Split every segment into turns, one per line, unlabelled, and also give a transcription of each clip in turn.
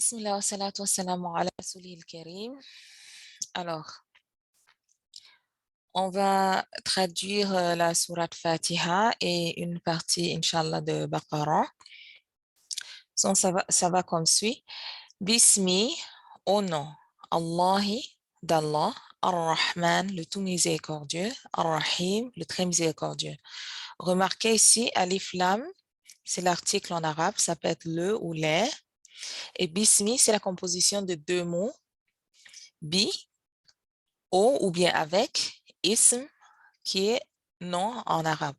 Bismillah wa salatu wa salamu ala rasulil karim. Alors, on va traduire la sourate Fatiha et une partie, Inch'Allah, de Baqarah. Donc, ça va comme suit. Bismi, au nom, Allahi, d'Allah, Ar-Rahman, le tout miséricordieux, Ar-Rahim, le très miséricordieux. Remarquez ici, Alif Lam, c'est l'article en arabe, ça peut être le ou les. Et Bismi, c'est la composition de deux mots, Bi, au ou bien avec, ism, qui est nom en arabe.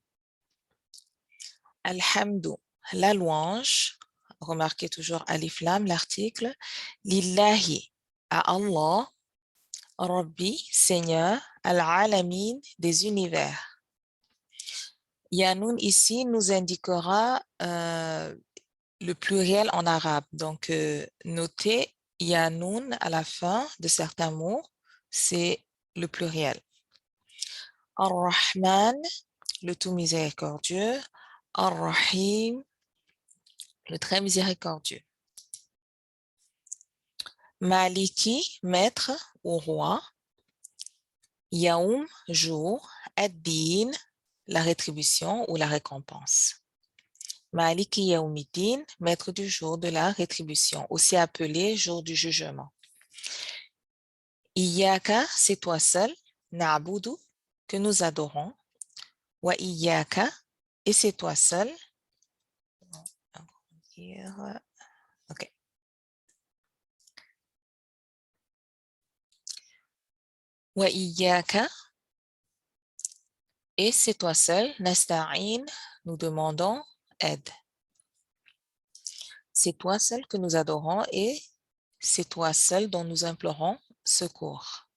Alhamdu, la louange, remarquez toujours alif lam, l'article, lillahi, à Allah, Rabbi, Seigneur, al-alamin, des univers. Yanoun ici nous indiquera le pluriel en arabe. Donc, notez Yanoun à la fin de certains mots, c'est le pluriel. Ar-Rahman, le tout miséricordieux, Ar-Rahim, le très miséricordieux. Maliki, maître ou roi, Yaoum, jour, Ad-Din, la rétribution ou la récompense. Maliki Yaoumiddin, maître du jour de la rétribution, aussi appelé jour du jugement. Iyaka, c'est toi seul, Na'budu, que nous adorons, Wa Iyaka, et c'est toi seul. Ok. Wa Iyaka, et c'est toi seul, Nasta'in, nous demandons aide. C'est toi seul que nous adorons et c'est toi seul dont nous implorons secours.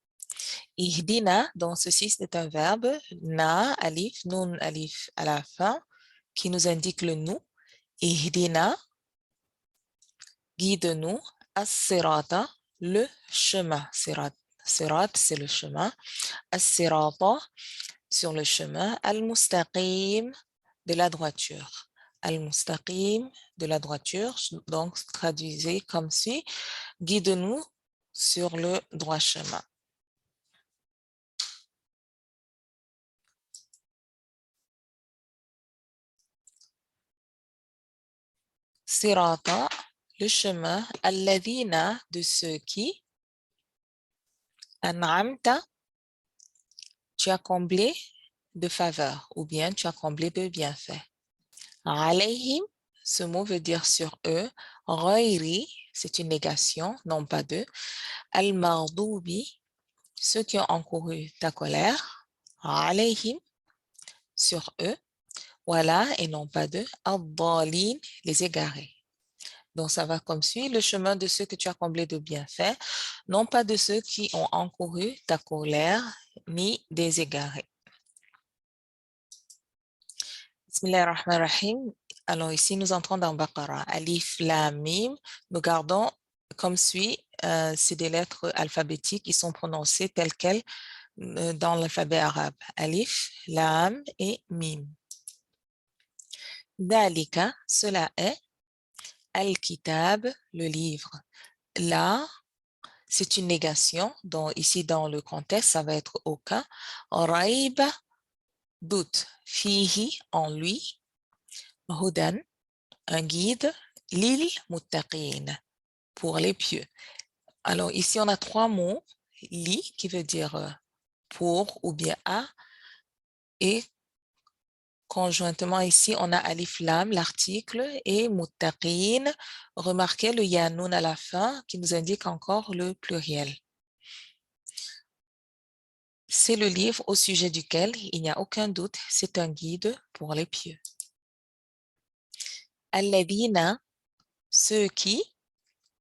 Ihdina, donc ceci c'est un verbe, na, alif, nun, alif à la fin, qui nous indique le nous. Ihdina, guide-nous, as-sirata, le chemin. Sirat, c'est le chemin. As-sirata, sur le chemin. Al-mustaqim, de la droiture. Al-mustaqim, de la droiture. Donc, traduisez comme suit. Guide-nous sur le droit chemin. Sirata, le chemin. Alladhina, de ceux qui. An'amta, tu as comblé de faveur ou bien tu as comblé de bienfaits. Alayhim, ce mot veut dire sur eux. Ghayri, c'est une négation, non pas d'eux. Al-Mardoubi, ceux qui ont encouru ta colère. Alayhim, sur eux. Voilà, et non pas d'eux. Ad-Dalin, les égarés. Donc, ça va comme suit, le chemin de ceux que tu as comblés de bienfaits, non pas de ceux qui ont encouru ta colère, ni des égarés. Bismillahirrahmanirrahim. Alors ici, nous entrons dans Baqarah. Alif, Lam, Mim. Nous gardons comme suit, c'est des lettres alphabétiques qui sont prononcées telles quelles dans l'alphabet arabe. Alif, Lam et Mim. Dalika, cela est Al-Kitab, le livre. Là, c'est une négation. Donc ici, dans le contexte, ça va être aucun. Raib, doute. Fihi, en lui. Hudan, un guide, lil muttaqin, pour les pieux. Alors ici, on a trois mots, li qui veut dire pour ou bien à, et conjointement ici, on a alif lam, l'article, et muttaqin. Remarquez le yanoun à la fin qui nous indique encore le pluriel. C'est le livre au sujet duquel il n'y a aucun doute, c'est un guide pour les pieux. Alladhina, ceux qui.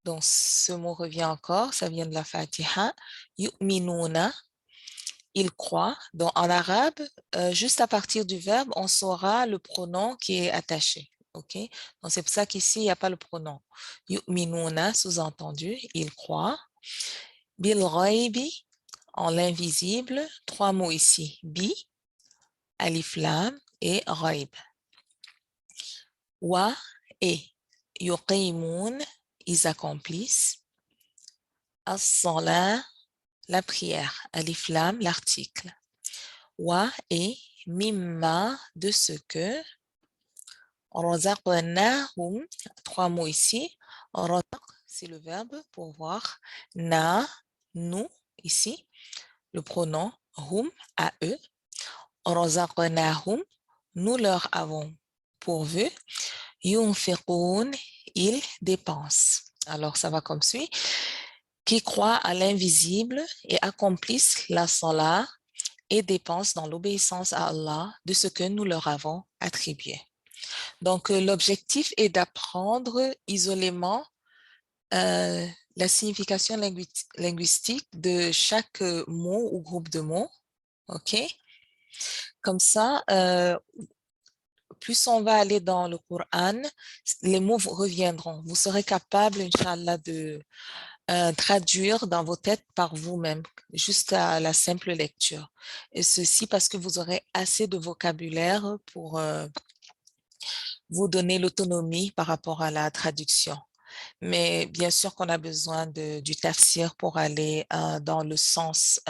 Donc, ce mot revient encore, ça vient de la Fatiha. Yu'minuna, il croit. Donc, en arabe, juste à partir du verbe, on saura le pronom qui est attaché. OK? Donc, c'est pour ça qu'ici, il n'y a pas le pronom. Yu'minuna, sous-entendu, il croit. Bil ghaibi, en l'invisible. Trois mots ici. Bi, alif lam et ghaib. Wa et yuqimun, ils accomplissent. As-salah, la prière. Alif lam, l'article. Wa et mimma, de ce que. Razaqnahum, 3 mots ici. Razaq, c'est le verbe pour voir. Na, nous, ici. Le pronom hum, à eux. Razaqnahum, nous leur avons pourvu. Yunfiqun, ils dépensent. Alors, ça va comme suit. Qui croient à l'invisible et accomplissent la salat et dépensent dans l'obéissance à Allah de ce que nous leur avons attribué. Donc, l'objectif est d'apprendre isolément la signification linguistique de chaque mot ou groupe de mots. OK? Comme ça, plus on va aller dans le Coran, les mots reviendront. Vous serez capable, Inch'Allah, de traduire dans vos têtes par vous-même, juste à la simple lecture. Et ceci parce que vous aurez assez de vocabulaire pour vous donner l'autonomie par rapport à la traduction. Mais bien sûr qu'on a besoin du tafsir pour aller dans le sens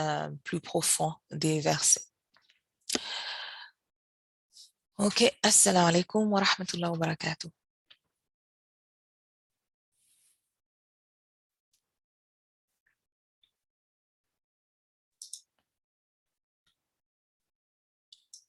plus profond des versets. Ok, assalamu alaikum wa rahmatullahi wa barakatuh.